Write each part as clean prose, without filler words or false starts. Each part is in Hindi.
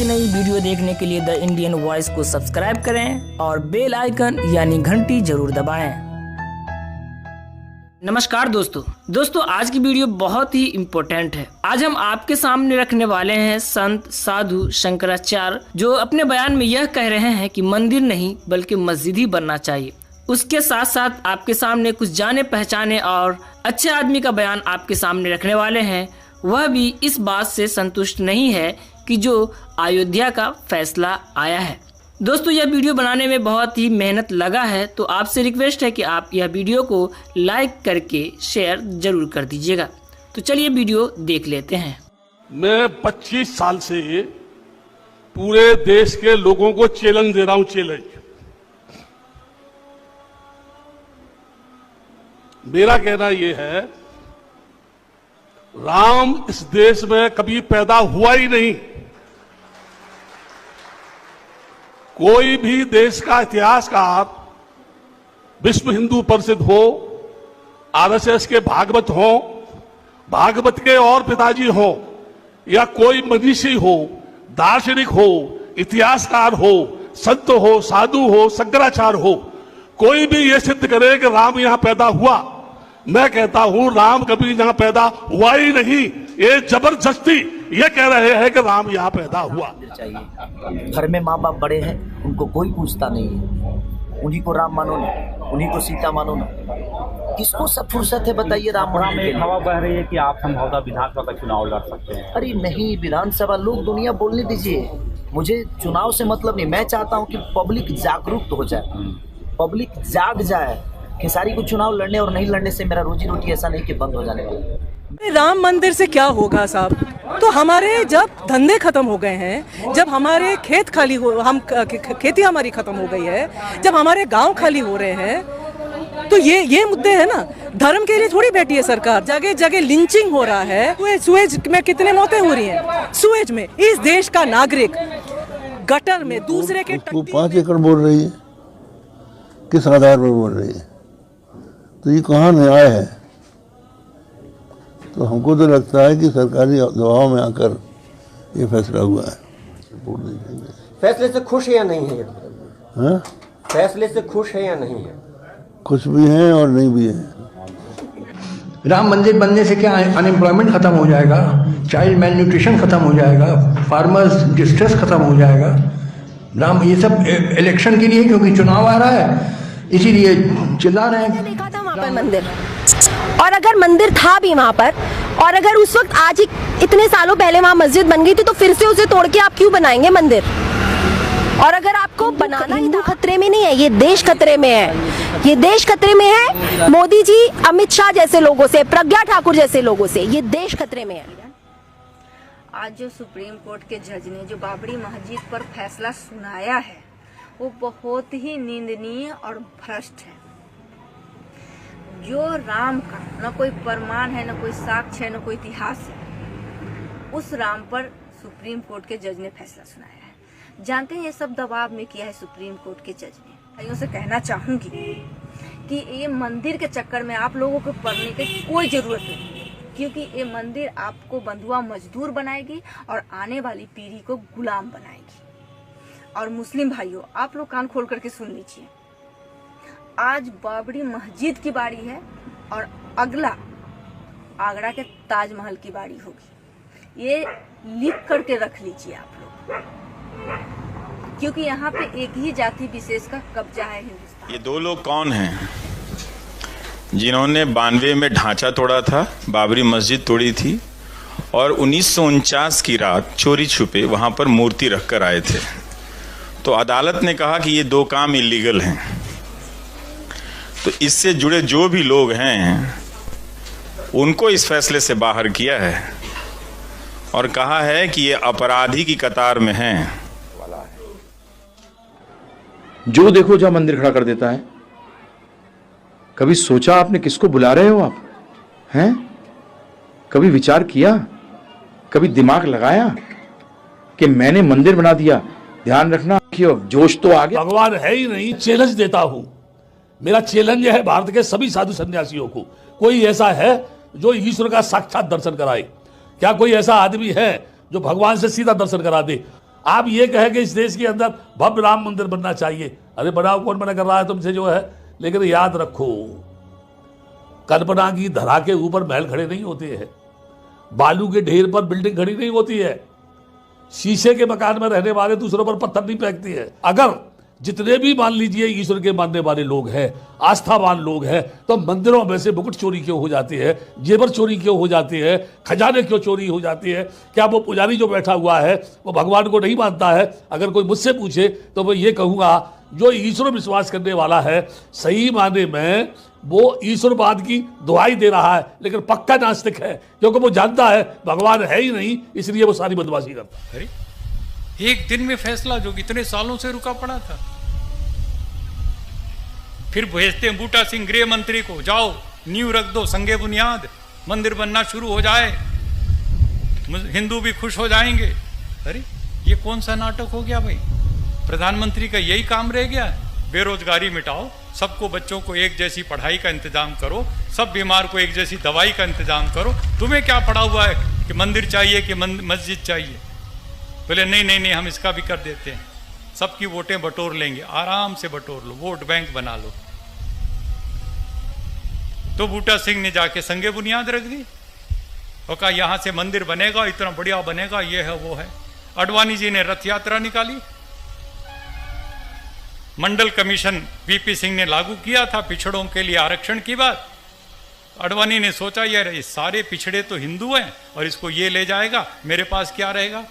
रोज नई वीडियो देखने के लिए द इंडियन वॉइस को सब्सक्राइब करें और बेल आइकन यानी घंटी जरूर दबाएं। नमस्कार दोस्तों आज की वीडियो बहुत ही इम्पोर्टेंट है। आज हम आपके सामने रखने वाले हैं संत साधु शंकराचार्य, जो अपने बयान में यह कह रहे हैं कि मंदिर नहीं बल्कि मस्जिद ही बनना चाहिए। उसके साथ साथ आपके सामने कुछ जाने पहचाने और अच्छे आदमी का बयान आपके सामने रखने वाले हैं। वह भी इस बात से संतुष्ट नहीं है कि जो अयोध्या का फैसला आया है। दोस्तों यह वीडियो बनाने में बहुत ही मेहनत लगा है, तो आपसे रिक्वेस्ट है कि आप यह वीडियो को लाइक करके शेयर जरूर कर दीजिएगा। तो चलिए वीडियो देख लेते हैं। मैं 25 साल से पूरे देश के लोगों को चैलेंज दे रहा हूं। चैलेंज मेरा कहना यह है, राम इस देश में कभी पैदा हुआ ही नहीं। कोई भी देश का इतिहासकार, विश्व हिंदू परिषद हो, आरएसएस के भागवत हो, भागवत के और पिताजी हो, या कोई मनीषी हो, दार्शनिक हो, इतिहासकार हो, संत हो, साधु हो, शंकराचार्य हो, कोई भी ये सिद्ध करे कि राम यहां पैदा हुआ, मैं कहता हूं राम कभी यहां पैदा हुआ ही नहीं। ये जबरदस्ती ये कह रहे हैं कि राम यहां पैदा हुआ। चाहिए घर में माँ बाप बड़े हैं, उनको कोई पूछता नहीं है। उन्हीं को राम मानो ना, उन्हीं को सीता मानो ना। किसको सब फुर्सत है बताइए राम मानने की? हवा बह रही है कि आप संभवतः विधानसभा का चुनाव लड़ सकते हैं। अरे नहीं, विधानसभा लोग दुनिया बोलने दीजिए, मुझे चुनाव से मतलब नहीं। मैं चाहता हूँ कि पब्लिक जागरूक हो जाए, पब्लिक जाग जाए। खेसारी को चुनाव लड़ने और नहीं लड़ने से मेरा रोजी रोटी ऐसा नहीं कि बंद हो जाने वाला। राम मंदिर से क्या होगा साहब? तो हमारे जब धंधे खत्म हो गए हैं, जब हमारे खेत खाली हो, खेती हमारी खत्म हो गई है, जब हमारे गांव खाली हो रहे हैं, तो ये मुद्दे हैं ना। धर्म के लिए थोड़ी बैठी है सरकार। जगह जगह लिंचिंग हो रहा है। सुएज में कितने मौतें हो रही हैं? सुएज में इस देश का नागरिक गटर में दूसरे के 5 एकड़ बोल रही है, किस आधार पर बोल रही है? तो ये कहाँ न्याय है? तो हमको तो लगता है कि सरकारी दबाव में आकर ये फैसला हुआ है। रिपोर्ट देखेंगे। फैसले से खुश है या नहीं है? हाँ? फैसले से खुश है या नहीं है? खुश भी हैं और नहीं भी हैं। राम मंदिर बनने से क्या अनएम्प्लॉयमेंट खत्म हो जाएगा, चाइल्ड मेल न्यूट्रिशन खत्म हो जाएगा, फार्मर्स डिस्ट्रेस खत्म हो जाएगा। राम ये सब इलेक्शन के लिए, क्योंकि चुनाव आ रहा है इसीलिए चिल्ला रहे हैं। देखा था वहाँ पर मंदिर, और अगर मंदिर था भी वहाँ पर, और अगर उस वक्त आज इतने सालों पहले वहाँ मस्जिद बन गई थी, तो फिर से उसे तोड़ के आप क्यों बनाएंगे मंदिर? और अगर आपको बनाना, हिंदू खतरे में नहीं है, ये देश खतरे में है। ये देश खतरे में है मोदी जी, अमित शाह जैसे लोगों से, प्रज्ञा ठाकुर जैसे लोगों से। ये देश खतरे में है। आज जो सुप्रीम कोर्ट के जज ने जो बाबरी मस्जिद पर फैसला सुनाया है, वो बहुत ही निंदनीय और भ्रष्ट है। जो राम का न कोई प्रमाण है, न कोई साक्ष्य है, न कोई इतिहास है, उस राम पर सुप्रीम कोर्ट के जज ने फैसला सुनाया है। जानते हैं ये सब दबाव में किया है सुप्रीम कोर्ट के जज ने। भाइयों से कहना चाहूंगी कि ये मंदिर के चक्कर में आप लोगों को पड़ने की कोई जरूरत नहीं, क्योंकि ये मंदिर आपको बंधुआ मजदूर बनाएगी और आने वाली पीढ़ी को गुलाम बनाएगी। और मुस्लिम भाइयों, आप लोग कान खोल करके सुन लीजिए, आज बाबरी मस्जिद की बारी है और अगला आगरा के ताजमहल की बारी होगी। ये लिख करके रख लीजिए आप लोग, क्योंकि यहाँ पे एक ही जाति विशेष का कब्जा है हिंदुस्तान। ये 2 लोग कौन हैं जिन्होंने 92 में ढांचा तोड़ा था, बाबरी मस्जिद तोड़ी थी, और 1949 की रात चोरी छुपे वहां पर मूर्ति रखकर आए थे। तो अदालत ने कहा कि ये 2 काम इलीगल हैं। तो इससे जुड़े जो भी लोग हैं उनको इस फैसले से बाहर किया है और कहा है कि ये अपराधी की कतार में हैं। जो देखो जहां मंदिर खड़ा कर देता है। कभी सोचा आपने किसको बुला रहे हो आप? हैं? कभी विचार किया, कभी दिमाग लगाया कि मैंने मंदिर बना दिया? ध्यान रखना कि जोश तो आ गया। भगवान है ही नहीं। चैलेंज देता हूं, मेरा चैलेंज है भारत के सभी साधु सन्यासियों को, कोई ऐसा है जो ईश्वर का साक्षात दर्शन कराए? क्या कोई ऐसा आदमी है जो भगवान से सीधा दर्शन करा दे? आप ये कहें कि इस देश के अंदर भव्य राम मंदिर बनना चाहिए, अरे बनाओ, कौन मना कर रहा है तुमसे जो है। लेकिन याद रखो, कल्पना की धरा के ऊपर महल खड़े नहीं होते हैं, बालू के ढेर पर बिल्डिंग खड़ी नहीं होती है, शीशे के मकान में रहने वाले दूसरों पर पत्थर नहीं फेंकते हैं। अगर जितने भी मान लीजिए ईश्वर के मानने वाले लोग हैं, आस्थावान लोग हैं, तो मंदिरों में से मुकुट चोरी क्यों हो जाते हैं, जेवर चोरी क्यों हो जाते हैं, खजाने क्यों चोरी हो जाते हैं? क्या वो पुजारी जो बैठा हुआ है वो भगवान को नहीं मानता है? अगर कोई मुझसे पूछे तो मैं ये कहूँगा, जो ईश्वर विश्वास करने वाला है सही माने में वो ईश्वरवाद की दुहाई दे रहा है, लेकिन पक्का नास्तिक है, क्योंकि वो जानता है भगवान है ही नहीं, इसलिए वो सारी बदमाशी करता है। एक दिन में फैसला जो इतने सालों से रुका पड़ा था, फिर भेजते हैं बूटा सिंह गृह मंत्री को, जाओ नींव रख दो, संगे बुनियाद, मंदिर बनना शुरू हो जाए, हिंदू भी खुश हो जाएंगे। अरे ये कौन सा नाटक हो गया भाई? प्रधानमंत्री का यही काम रह गया? बेरोजगारी मिटाओ, सबको बच्चों को एक जैसी पढ़ाई का इंतजाम करो, सब बीमार को एक जैसी दवाई का इंतजाम करो। तुम्हें क्या पड़ा हुआ है कि मंदिर चाहिए कि मस्जिद चाहिए? बोले नहीं नहीं नहीं, हम इसका भी कर देते हैं, सबकी वोटें बटोर लेंगे, आराम से बटोर लो, वोट बैंक बना लो। तो बूटा सिंह ने जाके संगे बुनियाद रख दी और कहा यहां से मंदिर बनेगा, इतना बढ़िया बनेगा, ये है वो है। अडवाणी जी ने रथ यात्रा निकाली, मंडल कमीशन वीपी सिंह ने लागू किया था पिछड़ों के लिए आरक्षण की बात। अडवाणी ने सोचा यार ये सारे पिछड़े तो हिंदू हैं और इसको ये ले जाएगा, मेरे पास क्या रहेगा,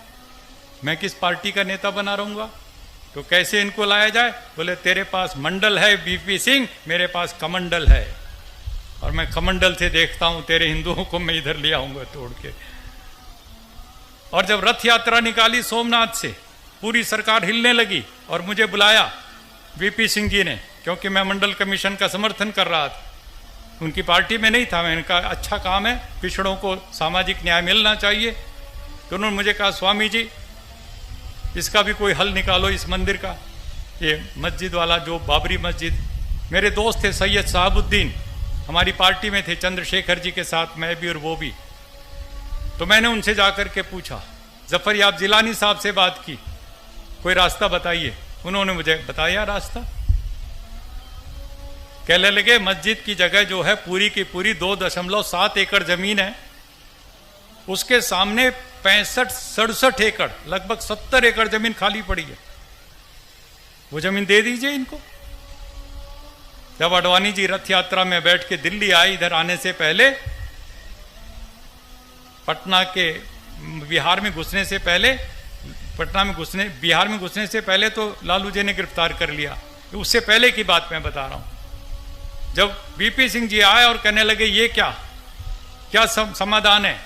मैं किस पार्टी का नेता बना रहूंगा, तो कैसे इनको लाया जाए? बोले तेरे पास मंडल है वीपी सिंह, मेरे पास कमंडल है, और मैं कमंडल से देखता हूं तेरे हिंदुओं को मैं इधर ले आऊंगा तोड़ के। और जब रथ यात्रा निकाली सोमनाथ से, पूरी सरकार हिलने लगी और मुझे बुलाया वीपी सिंह जी ने, क्योंकि मैं मंडल कमीशन का समर्थन कर रहा था, उनकी पार्टी में नहीं था। मैंने कहा अच्छा काम है, पिछड़ों को सामाजिक न्याय मिलना चाहिए। तो उन्होंने मुझे कहा स्वामी जी इसका भी कोई हल निकालो, इस मंदिर का, ये मस्जिद वाला जो बाबरी मस्जिद। मेरे दोस्त थे सैयद साहबुद्दीन, हमारी पार्टी में थे, चंद्रशेखर जी के साथ मैं भी और वो भी। तो मैंने उनसे जाकर के पूछा, जफर याब जिलानी साहब से बात की, कोई रास्ता बताइए। उन्होंने मुझे बताया रास्ता, कहने लगे मस्जिद की जगह जो है पूरी की पूरी 2.7 एकड़ जमीन है, उसके सामने 65-67 एकड़, लगभग 70 एकड़ जमीन खाली पड़ी है, वो जमीन दे दीजिए इनको। जब अडवाणी जी रथ यात्रा में बैठ के दिल्ली आए, इधर आने से पहले पटना के बिहार में घुसने से पहले, बिहार में घुसने से पहले तो लालू जी ने गिरफ्तार कर लिया, उससे पहले की बात मैं बता रहा हूं। जब वीपी सिंह जी आए और कहने लगे ये क्या समाधान है,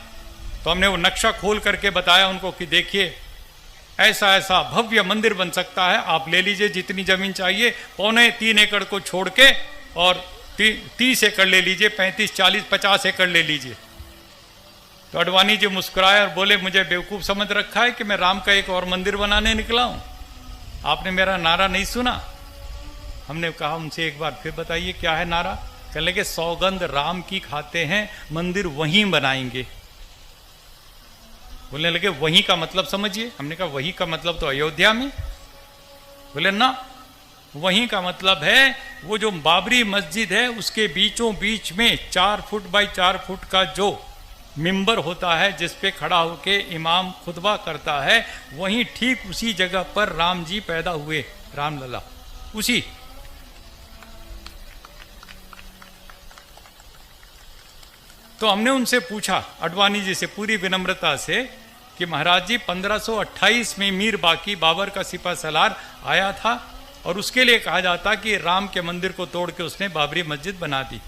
तो हमने वो नक्शा खोल करके बताया उनको कि देखिए ऐसा ऐसा भव्य मंदिर बन सकता है, आप ले लीजिए जितनी जमीन चाहिए, 3.25 एकड़ को छोड़ के, और 30 एकड़ ले लीजिए, 35, 40, 50 एकड़ ले लीजिए। तो अडवाणी जी मुस्कुराए और बोले मुझे बेवकूफ समझ रखा है कि मैं राम का एक और मंदिर बनाने निकला हूं, आपने मेरा नारा नहीं सुना? हमने कहा उनसे एक बार फिर बताइए क्या है नारा? कहने लगे सौगंध राम की खाते हैं, मंदिर वहीं बनाएंगे। बोलने लगे वहीं का मतलब समझिए। हमने कहा वहीं का मतलब तो अयोध्या में। बोले ना, वहीं का मतलब है वो जो बाबरी मस्जिद है उसके बीचों बीच में 4 फुट बाई 4 फुट का जो मिंबर होता है जिस पे खड़ा होके इमाम खुतबा करता है, वहीं ठीक उसी जगह पर राम जी पैदा हुए, रामलला उसी। तो हमने उनसे पूछा अडवाणी जी से पूरी विनम्रता से कि महाराज जी 1528 में मीर बाकी बाबर का सिपह सलार आया था और उसके लिए कहा जाता कि राम के मंदिर को तोड़ के उसने बाबरी मस्जिद बना दी।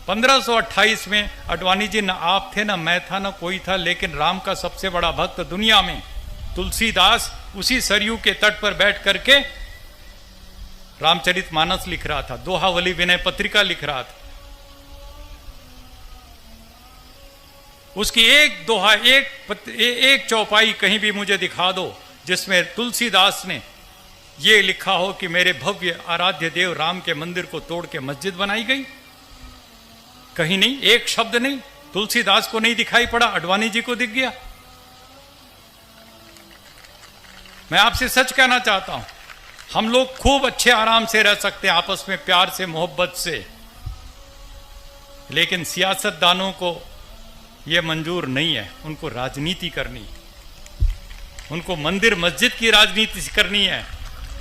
1528 में अडवाणी जी, न आप थे न मैं था न कोई था, लेकिन राम का सबसे बड़ा भक्त दुनिया में तुलसीदास उसी सरयू के तट पर बैठ करके रामचरितमानस लिख रहा था, दोहावली विनय पत्रिका लिख रहा था। उसकी एक दोहा, एक चौपाई कहीं भी मुझे दिखा दो जिसमें तुलसीदास ने ये लिखा हो कि मेरे भव्य आराध्य देव राम के मंदिर को तोड़ के मस्जिद बनाई गई। कहीं नहीं, एक शब्द नहीं। तुलसीदास को नहीं दिखाई पड़ा, अडवाणी जी को दिख गया। मैं आपसे सच कहना चाहता हूं, हम लोग खूब अच्छे आराम से रह सकते हैं आपस में, प्यार से, मोहब्बत से, लेकिन सियासतदानों को यह मंजूर नहीं है। उनको राजनीति करनी, उनको मंदिर मस्जिद की राजनीति करनी है,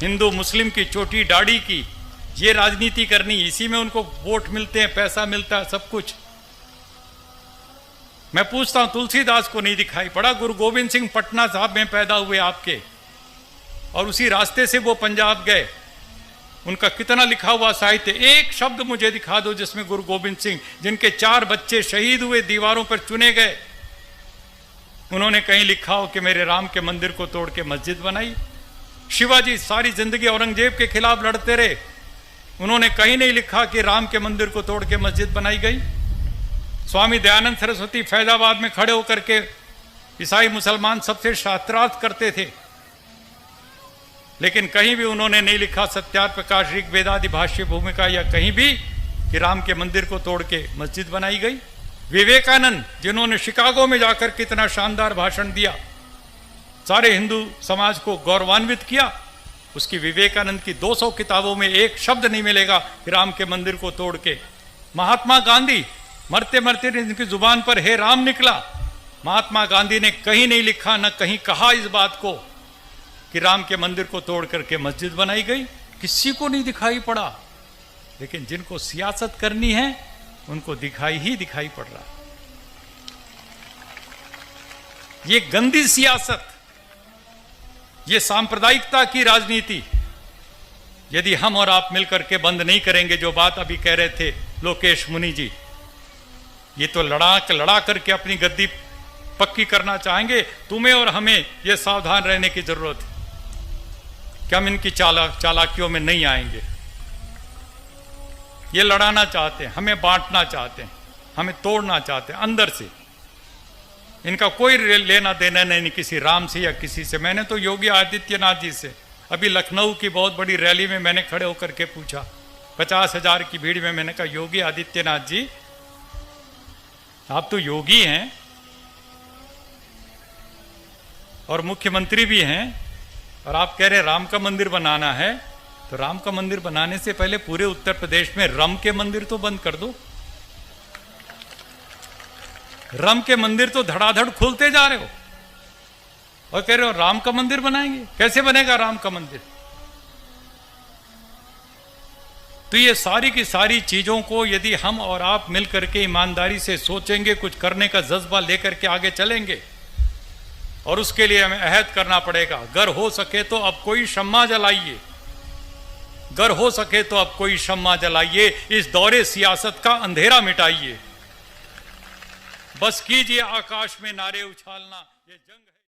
हिंदू मुस्लिम की चोटी दाढ़ी की ये राजनीति करनी, इसी में उनको वोट मिलते हैं, पैसा मिलता है, सब कुछ। मैं पूछता हूं, तुलसीदास को नहीं दिखाई पड़ा? गुरु गोविंद सिंह पटना साहब में पैदा हुए आपके, और उसी रास्ते से वो पंजाब गए। उनका कितना लिखा हुआ साहित्य, एक शब्द मुझे दिखा दो जिसमें गुरु गोविंद सिंह, जिनके 4 बच्चे शहीद हुए, दीवारों पर चुने गए, उन्होंने कहीं लिखा हो कि मेरे राम के मंदिर को तोड़ के मस्जिद बनाई? शिवाजी सारी जिंदगी औरंगजेब के खिलाफ लड़ते रहे, उन्होंने कहीं नहीं लिखा कि राम के मंदिर को तोड़ के मस्जिद बनाई गई। स्वामी दयानंद सरस्वती फैजाबाद में खड़े होकर के ईसाई मुसलमान सबसे शास्त्रार्थ करते थे, लेकिन कहीं भी उन्होंने नहीं लिखा सत्यार प्रकाश ऋग वेदादि भाष्य भूमिका या कहीं भी कि राम के मंदिर को तोड़ के मस्जिद बनाई गई। विवेकानंद, जिन्होंने शिकागो में जाकर कितना शानदार भाषण दिया, सारे हिंदू समाज को गौरवान्वित किया, उसकी विवेकानंद की 200 किताबों में एक शब्द नहीं मिलेगा कि राम के मंदिर को तोड़ के। महात्मा गांधी, मरते मरते इनकी जुबान पर हे राम निकला, महात्मा गांधी ने कहीं नहीं लिखा, न कहीं कहा इस बात को कि राम के मंदिर को तोड़ करके मस्जिद बनाई गई, किसी को नहीं दिखाई पड़ा। लेकिन जिनको सियासत करनी है उनको दिखाई ही दिखाई पड़ रहा। ये गंदी सियासत, ये सांप्रदायिकता की राजनीति यदि हम और आप मिलकर के बंद नहीं करेंगे, जो बात अभी कह रहे थे लोकेश मुनि जी, ये तो लड़ा करके अपनी गद्दी पक्की करना चाहेंगे। तुम्हें और हमें ये सावधान रहने की जरूरत है कि हम इनकी चालाकियों में नहीं आएंगे। ये लड़ाना चाहते हैं, हमें बांटना चाहते हैं, हमें तोड़ना चाहते हैं अंदर से। इनका कोई लेना देना नहीं किसी राम से या किसी से। मैंने तो योगी आदित्यनाथ जी से अभी लखनऊ की बहुत बड़ी रैली में मैंने खड़े होकर के पूछा, 50,000 की भीड़ में, मैंने कहा योगी आदित्यनाथ जी, आप तो योगी हैं और मुख्यमंत्री भी हैं, और आप कह रहे राम का मंदिर बनाना है, तो राम का मंदिर बनाने से पहले पूरे उत्तर प्रदेश में रम के मंदिर तो बंद कर दो। रम के मंदिर तो धड़ाधड़ खुलते जा रहे हो और कह रहे हो राम का मंदिर बनाएंगे। कैसे बनेगा राम का मंदिर? तो ये सारी की सारी चीजों को यदि हम और आप मिलकर के ईमानदारी से सोचेंगे, कुछ करने का जज्बा लेकर के आगे चलेंगे, और उसके लिए हमें अहद करना पड़ेगा। अगर हो सके तो अब कोई शम्मा जलाइए, अगर हो सके तो अब कोई शम्मा जलाइए, इस दौरे सियासत का अंधेरा मिटाइए। बस कीजिए आकाश में नारे उछालना, ये जंग है।